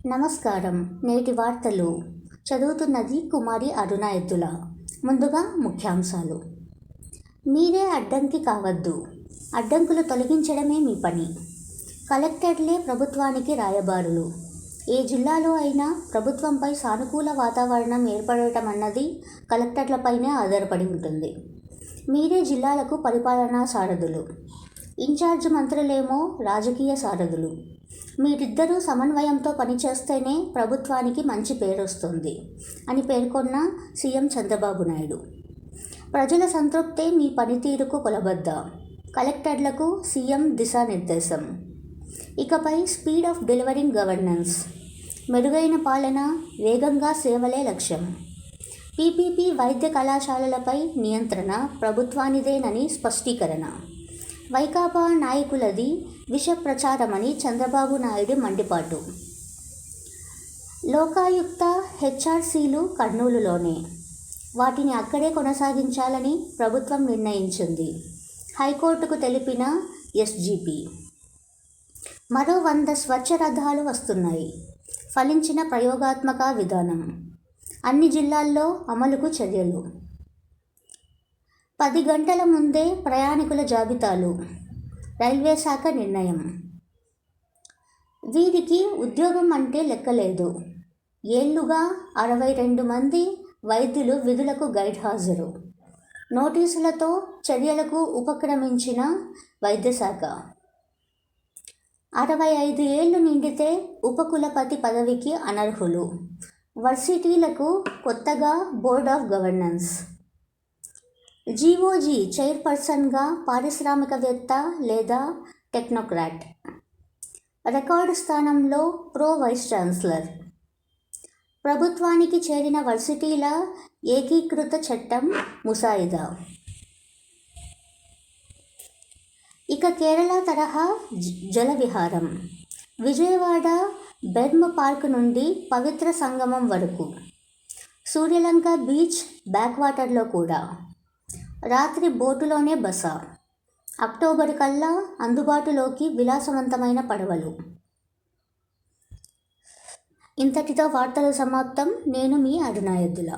నమస్కారం. నేటి వార్తలు చదువుతున్నది కుమారి అరుణ ఎద్దుల. ముందుగా ముఖ్యాంశాలు. మీరే అడ్డంకి కావద్దు, అడ్డంకులు తొలగించడమే మీ పని. కలెక్టర్లే ప్రభుత్వానికి రాయబారులు. ఏ జిల్లాలో అయినా ప్రభుత్వంపై సానుకూల వాతావరణం ఏర్పడటం అన్నది కలెక్టర్లపైనే ఆధారపడి ఉంటుంది. మీరే జిల్లాలకు పరిపాలనా సారథులు. ఇన్ఛార్జ్ మంత్రులేమో రాజకీయ సారథులు. మీరిద్దరూ సమన్వయంతో పనిచేస్తేనే ప్రభుత్వానికి మంచి పేరు వస్తుంది అని పేర్కొన్న సీఎం చంద్రబాబు నాయుడు. ప్రజల సంతృప్తే మీ పనితీరుకు కొలబద్ద. కలెక్టర్లకు సీఎం దిశానిర్దేశం. ఇకపై స్పీడ్ ఆఫ్ డెలివరింగ్ గవర్నెన్స్. మెరుగైన పాలన, వేగంగా సేవలే లక్ష్యం. పీపీపీ వైద్య కళాశాలలపై నియంత్రణ ప్రభుత్వానిదేనని స్పష్టీకరణ. వైకాపా నాయకులది విష ప్రచారమని చంద్రబాబు నాయుడు మండిపాటు. లోకాయుక్త హెచ్ఆర్సీలు కర్నూలులోనే, వాటిని అక్కడే కొనసాగించాలని ప్రభుత్వం నిర్ణయించింది. హైకోర్టుకు తెలిపిన ఎస్జీపీ. మరో 100 స్వచ్ఛ రథాలు వస్తున్నాయి. ఫలించిన ప్రయోగాత్మక విధానం. అన్ని జిల్లాల్లో అమలుకు చర్యలు. 10 గంటల ముందే ప్రయాణికుల జాబితాలు. రైల్వే శాఖ నిర్ణయం. వీరికి ఉద్యోగం అంటే లెక్కలేదు. ఏళ్లుగా 62 మంది వైద్యులు విధులకు గైడ్ హాజరు. నోటీసులతో చర్యలకు ఉపక్రమించిన వైద్యశాఖ. 65 ఏళ్లు నిండితే ఉపకులపతి పదవికి అనర్హులు. వర్సిటీలకు కొత్తగా బోర్డ్ ఆఫ్ గవర్నెన్స్. జీఓజీ చైర్పర్సన్గా పారిశ్రామికవేత్త లేదా టెక్నోక్రాట్. రికార్డు స్థానంలో ప్రో వైస్ ఛాన్సలర్. ప్రభుత్వానికి చేరిన వర్సిటీల ఏకీకృత చట్టం ముసాయిదా. ఇక కేరళ తరహా జలవిహారం. విజయవాడ బెర్మ్ పార్క్ నుండి పవిత్ర సంగమం వరకు. సూర్యలంక బీచ్ బ్యాక్వాటర్లో కూడా. రాత్రి బోటులోనే బస. అక్టోబర్ కల్లా అందుబాటులోకి విలాసవంతమైన పడవలు. ఇంతటితో వార్తలు సమాప్తం. నేను మీ అరుణ ఎద్దుల.